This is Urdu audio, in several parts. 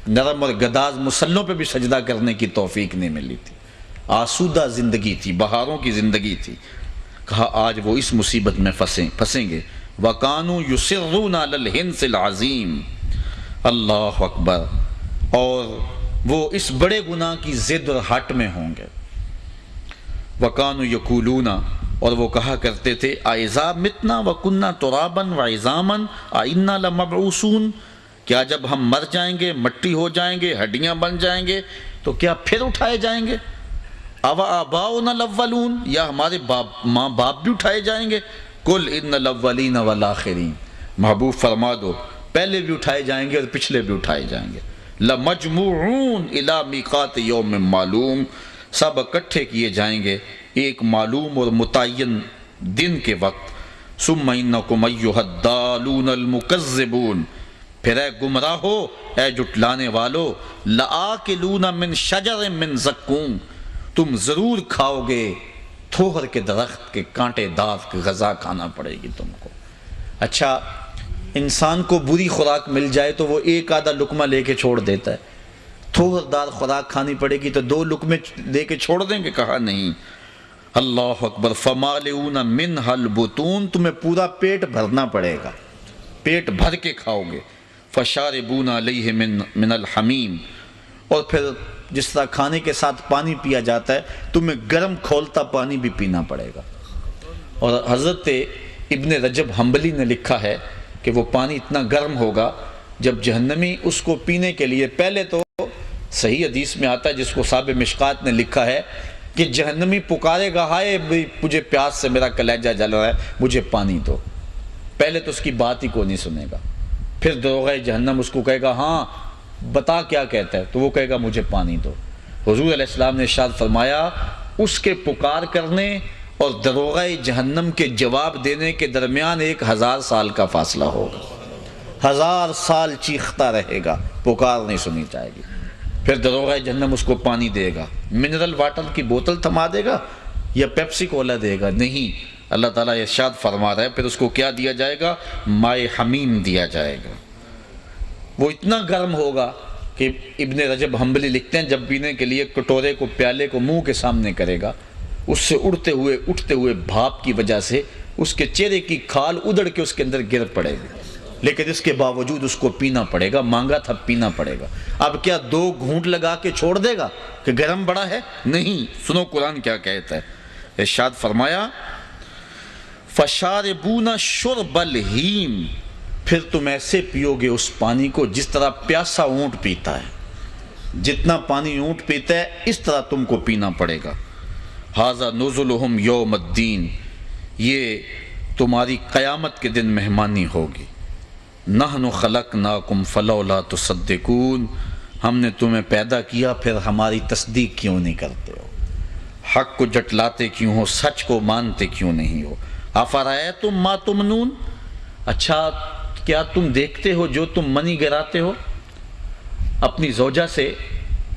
نرم اور گداز مسلوں پہ بھی سجدہ کرنے کی توفیق نہیں ملی تھی، آسودہ زندگی تھی، بہاروں کی زندگی تھی۔ کہا آج وہ اس مصیبت میں پھنسیں گے۔ وَقَانُوا يُصِرُّونَ عَلَى الْحِنْثِ الْعَظِيمِ، اللہ اکبر، اور وہ اس بڑے گناہ کی ضد اور ہٹ میں ہوں گے۔ وَقَانُوا يَقُولُونَ، اور وہ کہا کرتے تھے اَإِذَا مِتْنَا وَكُنَّا تُرَابًا وَعِظَامًا أَإِنَّا لَمَبْعُوثُونَ، کیا جب ہم مر جائیں گے، مٹی ہو جائیں گے، ہڈیاں بن جائیں گے تو کیا پھر اٹھائے جائیں گے؟ أَوَآبَاؤُنَا الْأَوَّلُونَ، یا ہمارے ماں باپ بھی اٹھائے جائیں گے؟ قُلْ إِنَّ الْأَوَّلِينَ وَالْآخِرِينَ، محبوب فرما دو پہلے بھی اٹھائے جائیں گے اور پچھلے بھی اٹھائے جائیں گے۔ لَمَجْمُوعُونَ إِلَى مِيقَاتِ يَوْمٍ مَّعْلُومٍ، سب اکٹھے کیے جائیں گے ایک معلوم اور متعین دن کے وقت۔ ثُمَّ إِنَّكُمْ أَيُّهَا الضَّالُونَ الْمُكَذِّبُونَ، پھر اے گمراہو، اے جھٹلانے والو، لَآكِلُونَ مِن شَجَرٍ مِّن زَقُّومٍ، تم ضرور کھاؤ گے تھوہر کے درخت کے کانٹے دار غذا کھانا پڑے گی تم کو۔ اچھا، انسان کو بری خوراک مل جائے تو وہ ایک آدھا لقمہ لے کے چھوڑ دیتا ہے، تھوہر دار خوراک کھانی پڑے گی تو 2 لقمے لے کے چھوڑ دیں گے؟ کہا نہیں۔ اللہ اکبر، فَمَالِئُونَ مِنْهَا الْبُطُونَ، تمہیں پورا پیٹ بھرنا پڑے گا، پیٹ بھر کے کھاؤ گے۔ فَشَارِبُونَ عَلَيْهِ مِنَ الْحَمِيمِ، اور پھر جس طرح کھانے کے ساتھ پانی پیا جاتا ہے تمہیں گرم کھولتا پانی بھی پینا پڑے گا۔ اور حضرت ابن رجب حنبلی نے لکھا ہے کہ وہ پانی اتنا گرم ہوگا جب جہنمی اس کو پینے کے لیے، پہلے تو صحیح حدیث میں آتا ہے جس کو صاحب مشکات نے لکھا ہے کہ جہنمی پکارے گا ہائے مجھے پیاس سے میرا کلیجہ جل رہا ہے، مجھے پانی دو۔ پہلے تو اس کی بات ہی کو نہیں سنے گا، پھر دروغہ جہنم اس کو کہے گا ہاں بتا کیا کہتا ہے، تو وہ کہے گا مجھے پانی دو۔ حضور علیہ السلام نے ارشاد فرمایا اس کے پکار کرنے اور دروغہ جہنم کے جواب دینے کے درمیان 1000 سال کا فاصلہ ہوگا، 1000 سال چیختا رہے گا، پکار نہیں سنی جائے گی۔ پھر دروغہ جہنم اس کو پانی دے گا، منرل واٹر کی بوتل تھما دے گا یا پیپسی کولا دے گا؟ نہیں، اللہ تعالیٰ ارشاد فرما رہا ہے پھر اس کو کیا دیا جائے گا؟ مائے حمیم دیا جائے گا۔ وہ اتنا گرم ہوگا کہ ابن رجب حنبلی لکھتے ہیں جب پینے کے لیے کٹورے کو، پیالے کو منہ کے سامنے کرے گا، اس سے اٹھتے ہوئے بھاپ کی وجہ سے اس کے چہرے کی کھال ادڑ کے اس کے اندر گر پڑے گی، لیکن اس کے باوجود اس کو پینا پڑے گا، مانگا تھا پینا پڑے گا۔ اب کیا 2 گھونٹ لگا کے چھوڑ دے گا کہ گرم بڑا ہے؟ نہیں، سنو قرآن کیا کہتا ہے۔ ارشاد فرمایا فَشَارِبُونَ شُرْبَ الْہِیمِ، پھر تم ایسے پیو گے اس پانی کو جس طرح پیاسا اونٹ پیتا ہے، جتنا پانی اونٹ پیتا ہے اس طرح تم کو پینا پڑے گا۔ ھذا نزلہم یوم الدین، یہ تمہاری قیامت کے دن مہمانی ہوگی۔ نحن خلقناکم فلولا تصدقون، ہم نے تمہیں پیدا کیا پھر ہماری تصدیق کیوں نہیں کرتے ہو، حق کو جٹلاتے کیوں ہو، سچ کو مانتے کیوں نہیں ہو۔ افرأیتم ما تمنون، اچھا کیا تم دیکھتے ہو جو تم منی گراتے ہو؟ اپنی زوجہ سے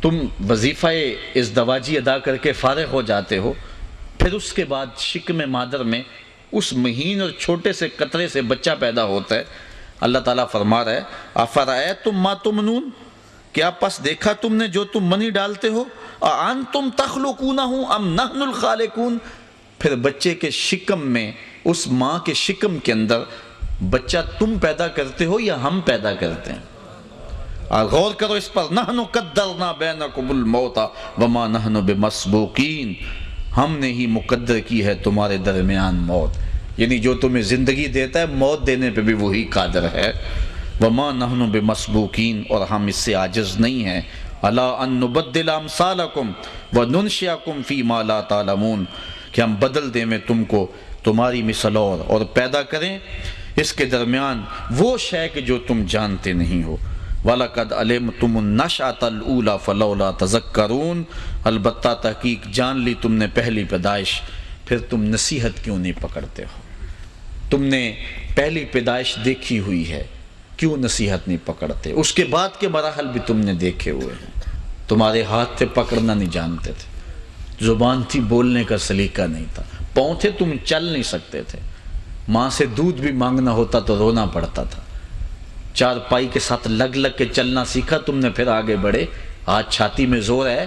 تم وظیفہ ازدواجی ادا کر کے فارغ ہو جاتے ہو، پھر اس کے بعد شکم مادر میں اس مہین اور چھوٹے سے قطرے سے بچہ پیدا ہوتا ہے۔ اللہ تعالیٰ فرما رہا ہے افرأیتم ما تمنون، کیا پس دیکھا تم نے جو تم منی ڈالتے ہو؟ اانتم تخلقونہ ام نحن الخالقون، پھر بچے کے شکم میں، اس ماں کے شکم کے اندر بچہ تم پیدا کرتے ہو یا ہم پیدا کرتے ہیں؟ غور کرو اس پر۔ نحن قدرنا بینکم الموت وما نحن بمسبوقین، ہم نے ہی مقدر کی ہے تمہارے درمیان موت، یعنی جو تمہیں زندگی دیتا ہے موت دینے پہ بھی وہی قادر ہے۔ وما نحن بمسبوقین، اور ہم اس سے عاجز نہیں ہیں۔ الا ان نبدل امثالکم وننشئکم فیما لا تعلمون، کہ ہم بدل دیں میں تم کو تمہاری مثل اور پیدا کریں اس کے درمیان وہ شے کہ جو تم جانتے نہیں ہو۔ وَلَقَدْ عَلِمْتُمُ النَّشْأَةَ الْأُولَى فَلَوْلَا تَذَكَّرُونَ، البتہ تحقیق جان لی تم نے پہلی پیدائش، پھر تم نصیحت کیوں نہیں پکڑتے ہو؟ تم نے پہلی پیدائش دیکھی ہوئی ہے، کیوں نصیحت نہیں پکڑتے؟ اس کے بعد کے مراحل بھی تم نے دیکھے ہوئے ہیں، تمہارے ہاتھ تھے پکڑنا نہیں جانتے تھے، زبان تھی بولنے کا سلیقہ نہیں تھا، پاؤں تھے تم چل نہیں سکتے تھے، ماں سے دودھ بھی مانگنا ہوتا تو رونا پڑتا تھا، چارپائی کے ساتھ لگ لگ کے چلنا سیکھا تم نے، پھر آگے بڑھے۔ آج چھاتی میں زور ہے،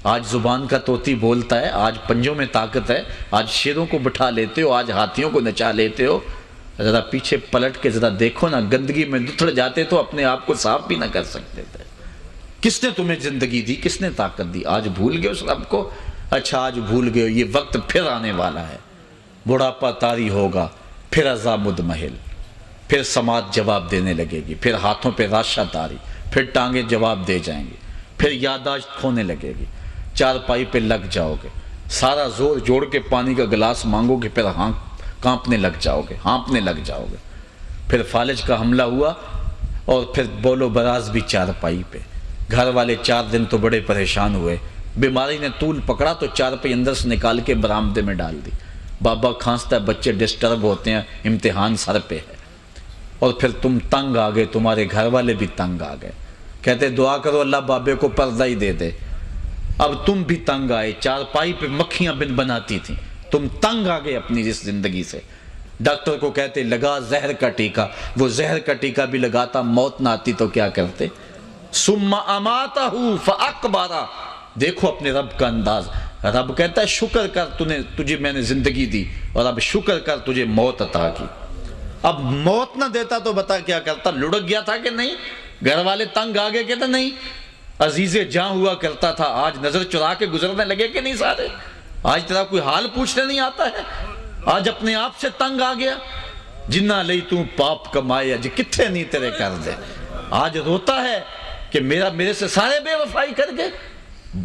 آج زبان کا طوطی بولتا ہے، آج پنجوں میں طاقت ہے، آج شیروں کو بٹھا لیتے ہو، آج ہاتھیوں کو نچا لیتے ہو۔ ذرا پیچھے پلٹ کے ذرا دیکھو نا، گندگی میں دھڑ جاتے تو اپنے آپ کو صاف بھی نہ کر سکتے تھے۔ کس نے تمہیں زندگی دی، کس نے طاقت دی؟ آج بھول گئے اس رب کو؟ اچھا آج بھول گئے، یہ وقت پھر آنے والا ہے، بڑھاپا طاری ہوگا، پھر عزا مدمحل، پھر سماعت جواب دینے لگے گی، پھر ہاتھوں پہ راشا طاری، پھر ٹانگیں جواب دے جائیں گی، پھر یادداشت کھونے لگے گی، چارپائی پہ لگ جاؤ گے، سارا زور جوڑ کے پانی کا گلاس مانگو گے، پھر کانپنے لگ جاؤ گے، ہانپنے لگ جاؤ گے۔ پھر فالج کا حملہ ہوا اور پھر بولو براز بھی چارپائی پہ۔ گھر والے 4 دن تو بڑے پریشان ہوئے، بیماری نے طول پکڑا تو چارپائی اندر سے نکال کے برآمدے میں ڈال دی۔ بابا کھانستا ہے، بچے ڈسٹرب ہوتے ہیں، امتحان سر پہ ہے۔ اور پھر تم تنگ آ گئے، تمہارے گھر والے بھی تنگ آ گئے، کہتے دعا کرو اللہ بابے کو پردہ ہی دے دے۔ اب تم بھی تنگ آئے، چارپائی پہ مکھیاں بن بناتی تھیں، تم تنگ آ گئے اپنی اس زندگی سے۔ ڈاکٹر کو کہتے لگا زہر کا ٹیکہ، وہ زہر کا ٹیکہ بھی لگاتا، موت نہ آتی تو کیا کرتے؟ ثم اماتہ فاقبرہ۔ دیکھو اپنے رب کا انداز، رب کہتا ہے شکر کر تجھے میں نے زندگی دی، اور اب شکر کر تجھے موت عطا کی۔ اب موت نہ دیتا تو بتا کیا کرتا؟ لڑک گیا تھا کہ نہیں؟ گھر والے تنگ آ گئے کہتے نہیں، عزیز جاں ہوا کرتا تھا، آج نظر چرا کے گزرنے لگے کہ نہیں سارے؟ آج تیرا کوئی حال پوچھنے نہیں آتا ہے؟ آج اپنے آپ سے تنگ آ گیا؟ جنہ لئی تو پاپ کمائے اج کتھے نہیں تیرے کر دے۔ آج روتا ہے کہ میرے سے سارے بے وفائی کر گئے۔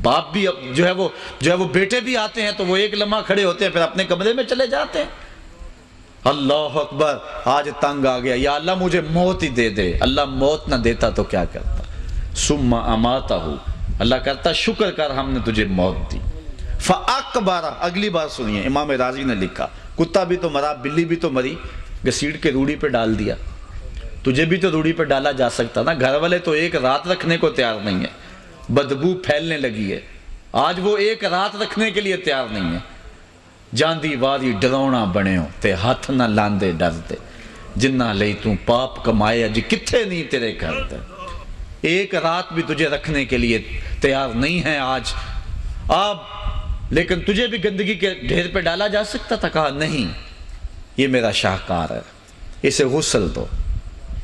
باپ بھی جو ہے وہ بیٹے بھی آتے ہیں تو وہ ایک لمحہ کھڑے ہوتے ہیں، پھر اپنے کمرے میں چلے جاتے ہیں۔ اللہ اکبر، آج تنگ آ گیا، یا اللہ مجھے موت ہی دے دے۔ اللہ موت نہ دیتا تو کیا کرتا؟ ثم اماتہ، اللہ کرتا شکر کر ہم نے تجھے موت دی۔ فاقبرہ، اگلی بات سنیے، امام راضی نے لکھا کتا بھی تو مرا، بلی بھی تو مری، گھسیٹ کے روڑی پہ ڈال دیا۔ تجھے بھی تو روڑی پہ ڈالا جا سکتا نا، گھر والے تو ایک رات رکھنے کو تیار نہیں ہے، بدبو پھیلنے لگی ہے، آج وہ ایک رات رکھنے کے لیے تیار نہیں ہے۔ جاندی واری ڈرونا بنے ہو تے ہاتھ نہ لاندے ڈرتے، جنہ لئی تو پاپ کمائے اج کتھے نہیں تیرے کرتے۔ ایک رات بھی تجھے رکھنے کے لیے تیار نہیں ہے آج آپ، لیکن تجھے بھی گندگی کے ڈھیر پہ ڈالا جا سکتا تھا، کہا نہیں، یہ میرا شاہکار ہے، اسے غسل دو،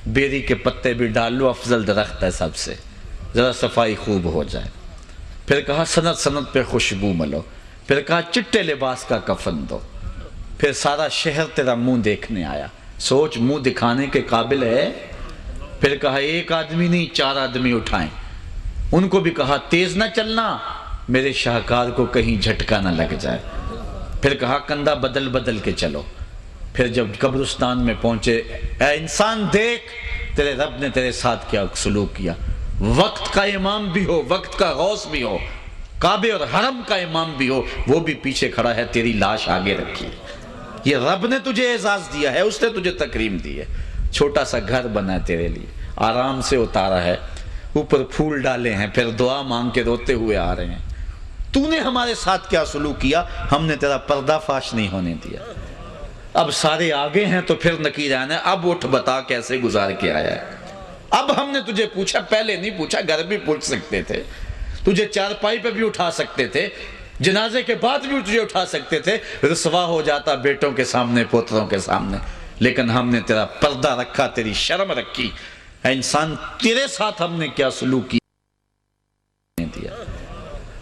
بیری کے پتے بھی ڈال لو، افضل درخت ہے سب سے، ذرا صفائی خوب ہو جائے۔ پھر کہا سند سند پہ خوشبو ملو، پھر کہا چٹے لباس کا کفن دو، پھر سارا شہر تیرا منہ دیکھنے آیا، سوچ منہ دکھانے کے قابل ہے؟ پھر کہا ایک آدمی نہیں 4 آدمی اٹھائیں، ان کو بھی کہا تیز نہ چلنا، میرے شاہکار کو کہیں جھٹکا نہ لگ جائے۔ پھر کہا کندھا بدل بدل کے چلو۔ پھر جب قبرستان میں پہنچے، اے انسان دیکھ تیرے رب نے تیرے ساتھ کیا سلوک کیا، وقت کا امام بھی ہو، وقت کا غوث بھی ہو، کعبے اور حرم کا امام بھی ہو، وہ بھی پیچھے کھڑا ہے، تیری لاش آگے رکھی ہے۔ یہ رب نے تجھے اعزاز دیا ہے، اس نے تجھے تکریم دی ہے، چھوٹا سا گھر بنا ہے تیرے لیے، آرام سے اتارا ہے، اوپر پھول ڈالے ہیں، پھر دعا مانگ کے روتے ہوئے آ رہے ہیں۔ تو نے ہمارے ساتھ کیا سلوک کیا، ہم نے تیرا پردہ فاش نہیں ہونے دیا۔ اب سارے آگے ہیں تو پھر نکیر آنا ہے، اب اٹھ بتا کیسے گزار کے آیا ہے۔ اب ہم نے تجھے پوچھا، پہلے نہیں پوچھا، گھر بھی پوچھ سکتے تھے، تجھے چارپائی پہ بھی اٹھا سکتے تھے، جنازے کے بعد بھی تجھے اٹھا سکتے تھے، رسوا ہو جاتا بیٹوں کے سامنے، پوتروں کے سامنے، لیکن ہم نے تیرا پردہ رکھا، تیری شرم رکھی۔ اے انسان تیرے ساتھ ہم نے کیا سلوک کیا؟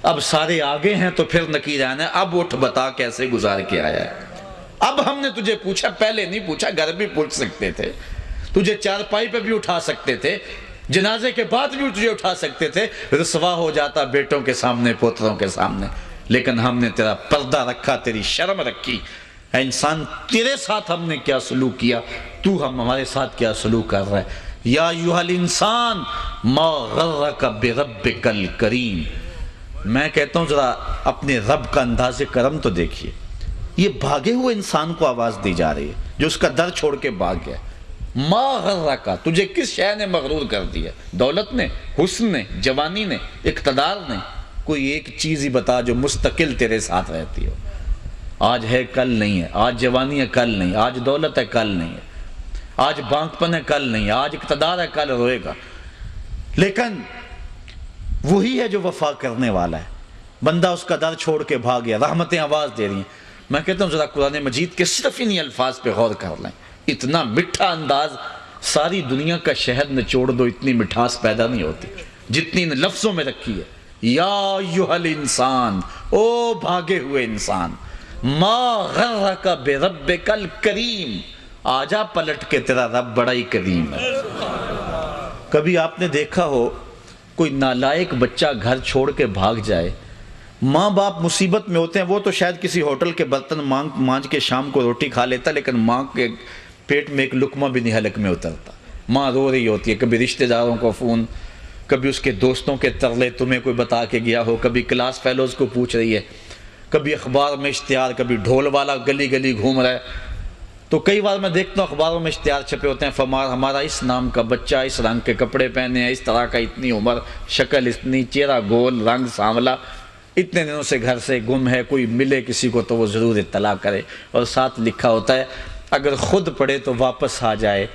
اب سارے آگے ہیں تو پھر نکیر آنا ہے، اب اٹھ بتا کیسے گزار کے آیا ہے۔ اب ہم نے تجھے پوچھا، پہلے نہیں پوچھا، گھر بھی پوچھ سکتے تھے، تجھے چارپائی پہ بھی اٹھا سکتے تھے، جنازے کے بعد بھی تجھے اٹھا سکتے تھے، رسوا ہو جاتا بیٹوں کے سامنے، پوتروں کے سامنے، لیکن ہم نے تیرا پردہ رکھا، تیری شرم رکھی۔ اے انسان تیرے ساتھ ہم نے کیا سلوک کیا، تو ہمارے ساتھ کیا سلوک کر رہا ہے۔ یا ایھا الانسان ما غرک بربک الکریم۔ میں کہتا ہوں ذرا اپنے رب کا انداز کرم تو دیکھیے، یہ بھاگے ہوئے انسان کو آواز دی جا رہی ہے جو اس کا در چھوڑ کے بھاگ گیا۔ ما غرک، تجھے کس شے نے مغرور کر دیا؟ دولت نے، حسن نے، جوانی نے، اقتدار نے؟ کوئی ایک چیز ہی بتا جو مستقل تیرے ساتھ رہتی ہو۔ آج ہے کل نہیں ہے، آج جوانی ہے کل نہیں، آج دولت ہے کل نہیں ہے، آج بانک پن ہے کل نہیں، آج اقتدار ہے کل روئے گا، لیکن وہی ہے جو وفا کرنے والا ہے۔ بندہ اس کا در چھوڑ کے بھاگ گیا، رحمتیں آواز دے رہی ہیں۔ میں کہتا ہوں ذرا قرآن مجید کے صرف انہی الفاظ پہ غور کر لیں، اتنا میٹھا انداز، ساری دنیا کا شہد نچوڑ دو اتنی مٹھاس پیدا نہیں ہوتی جتنی ان لفظوں میں رکھی ہے۔ یا ایھا الانسان، او بھاگے ہوئے انسان، ما غرک بربک الکریم، آجا پلٹ کے تیرا رب بڑا ہی کریم ہے۔ کبھی آپ نے دیکھا ہو کوئی نالائق بچہ گھر چھوڑ کے بھاگ جائے، ماں باپ مصیبت میں ہوتے ہیں، وہ تو شاید کسی ہوٹل کے برتن مانج کے شام کو روٹی کھا لیتا، لیکن ماں کے پیٹ میں ایک لقمہ بھی نہیں حلق میں اترتا، ماں رو رہی ہوتی ہے، کبھی رشتہ داروں کو فون، کبھی اس کے دوستوں کے ترلے تمہیں کوئی بتا کے گیا ہو، کبھی کلاس فیلوز کو پوچھ رہی ہے، کبھی اخبار میں اشتہار، کبھی ڈھول والا گلی گلی گھوم رہا ہے۔ تو کئی بار میں دیکھتا ہوں اخباروں میں اشتہار چھپے ہوتے ہیں، ہمارا اس نام کا بچہ، اس رنگ کے کپڑے پہنے ہیں، اس طرح کا، اتنی عمر، شکل اتنی، چہرہ گول، رنگ سانولا، اتنے دنوں سے گھر سے گم ہے، کوئی ملے کسی کو تو وہ ضرور اطلاع کرے، اور ساتھ لکھا ہوتا ہے اگر خود پڑھے تو واپس آ جائے،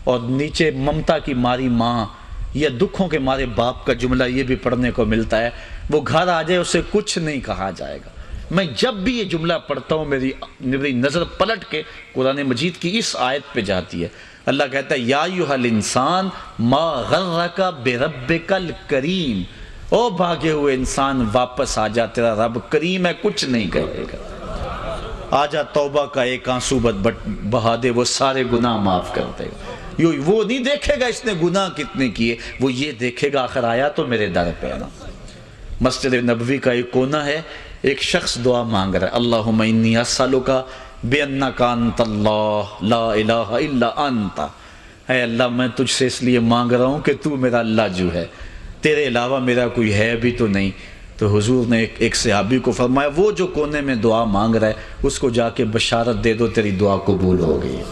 اور نیچے ممتا کی ماری ماں یا دکھوں کے مارے باپ کا جملہ یہ بھی پڑھنے کو ملتا ہے، وہ گھر آ جائے اسے کچھ نہیں کہا جائے گا۔ میں جب بھی یہ جملہ پڑھتا ہوں میری نظر پلٹ کے قرآن مجید کی اس آیت پہ جاتی ہے۔ اللہ کہتا ہے یا ایھا الانسان ما غرک بربک الکریم، او بھاگے ہوئے انسان واپس آ جا، تیرا رب کریم ہے، کچھ نہیں کہے گا۔ آجا توبہ کا ایک آنسو بہا دے، وہ سارے گناہ معاف کر دے گا۔ وہ نہیں دیکھے گا اس نے گناہ کتنے کیے، وہ یہ دیکھے گا آخر آیا تو میرے در پہ نا۔ مسجد نبوی کا ایک کونا ہے، ایک شخص دعا مانگ رہا ہے، اللہم انی اسألک بانک انت اللہ لا الہ الا انت، اے اللہ میں تجھ سے اس لیے مانگ رہا ہوں کہ تو میرا اللہ جو ہے، تیرے علاوہ میرا کوئی ہے بھی تو نہیں۔ تو حضور نے ایک صحابی کو فرمایا وہ جو کونے میں دعا مانگ رہا ہے اس کو جا کے بشارت دے دو تیری دعا قبول ہو گئی۔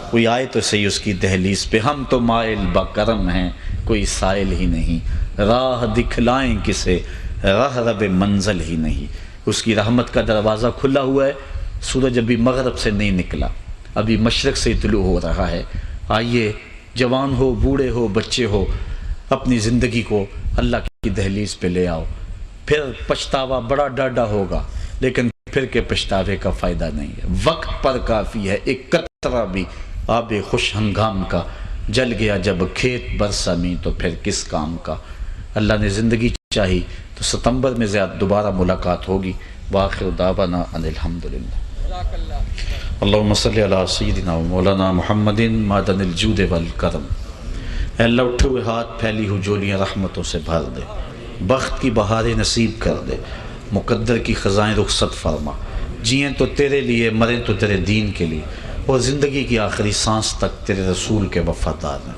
کوئی آئے تو صحیح اس کی دہلیز پہ، ہم تو مائل بکرم ہیں کوئی سائل ہی نہیں، راہ دکھلائیں کسے راہ رب منزل ہی نہیں۔ اس کی رحمت کا دروازہ کھلا ہوا ہے، سورج ابھی مغرب سے نہیں نکلا، ابھی مشرق سے طلوع ہو رہا ہے۔ آئیے جوان ہو، بوڑھے ہو، بچے ہو، اپنی زندگی کو اللہ کی دہلیز پہ لے آؤ۔ پھر پچھتاوا بڑا ڈاڈا ہوگا، لیکن پھر کے پچھتاوے کا فائدہ نہیں ہے۔ وقت پر کافی ہے، ایک قطرہ بھی آب خوش ہنگام کا، جل گیا جب کھیت برسمی تو پھر کس کام کا۔ اللہ نے زندگی چاہی تو ستمبر میں زیادہ دوبارہ ملاقات ہوگی۔ وآخر دعوانا ان الحمدللہ۔ اللہم صلی علی سیدنا و مولانا محمد معدن الجود والکرم۔ اے اللہ اٹھے ہوئے ہاتھ، پھیلی ہوئی جولیاں رحمتوں سے بھر دے، بخت کی بہاریں نصیب کر دے، مقدر کی خزائیں رخصت فرما، جئیں تو تیرے لیے، مریں تو تیرے دین کے لیے، اور زندگی کی آخری سانس تک تیرے رسول کے وفادار ہیں۔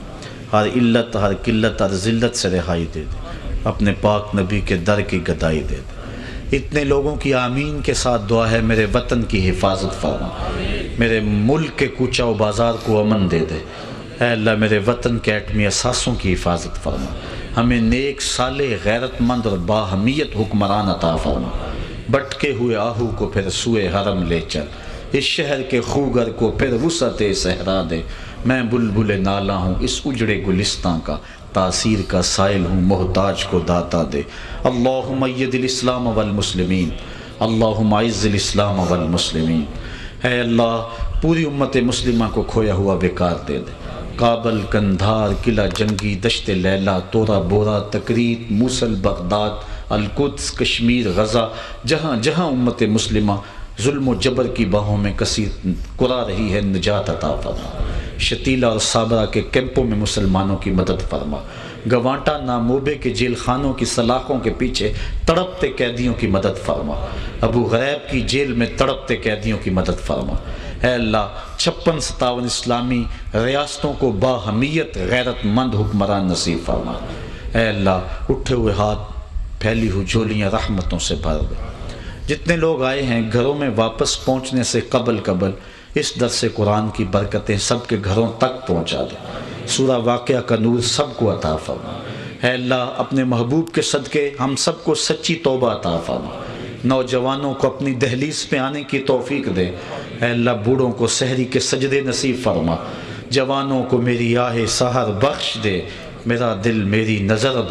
ہر علت، ہر قلت، ہر ذلت سے رہائی دے دے، اپنے پاک نبی کے در کی گدائی دے دے۔ اتنے لوگوں کی آمین کے ساتھ دعا ہے میرے وطن کی حفاظت فرما، میرے ملک کے کوچہ و بازار کو امن دے دے۔ اے اللہ میرے وطن کے ایٹمی اثاثوں کی حفاظت فرما، ہمیں نیک، صالح، غیرت مند اور باہمیت حکمران عطا فرما۔ بٹکے ہوئے آہو کو پھر سوئے حرم لے چل، اس شہر کے خوگر کو پھر وسعت صحرا دے۔ میں بلبل نالا ہوں اس اجڑے گلستاں کا، تاثیر کا سائل ہوں محتاج کو داتا دے۔ اللہم اید الاسلام والمسلمین، اللہم اعز الاسلام والمسلمین۔ اے اللہ پوری امت مسلمہ کو کھویا ہوا بیکار دے دے۔ کابل، کندھار، قلعہ جنگی، دشت لیلہ، تورا بورا، تکریت، موصل، بغداد، القدس، کشمیر، غزہ، جہاں جہاں امت مسلمہ ظلم و جبر کی باہوں میں کثیر کرا رہی ہے، نجات عطا فرما۔ شتیلہ اور صابرہ کے کیمپوں میں مسلمانوں کی مدد فرما۔ گوانٹا ناموبے کے جیل خانوں کی سلاخوں کے پیچھے تڑپتے قیدیوں کی مدد فرما۔ ابو غریب کی جیل میں تڑپتے قیدیوں کی مدد فرما۔ اے اللہ 56-57 اسلامی ریاستوں کو باہمیت غیرت مند حکمران نصیب فرما۔ اے اللہ اٹھے ہوئے ہاتھ، پھیلی ہوئی جولیاں رحمتوں سے بھر دے۔ جتنے لوگ آئے ہیں گھروں میں واپس پہنچنے سے قبل اس درس قرآن کی برکتیں سب کے گھروں تک پہنچا دے۔ سورہ واقعہ کا نور سب کو عطا فرما۔ اے اللہ اپنے محبوب کے صدقے ہم سب کو سچی توبہ عطا فرما۔ نوجوانوں کو اپنی دہلیز پہ آنے کی توفیق دے۔ اے اللہ بوڑھوں کو سحری کے سجدے نصیب فرما۔ جوانوں کو میری آہ سحر بخش دے، میرا دل میری نظر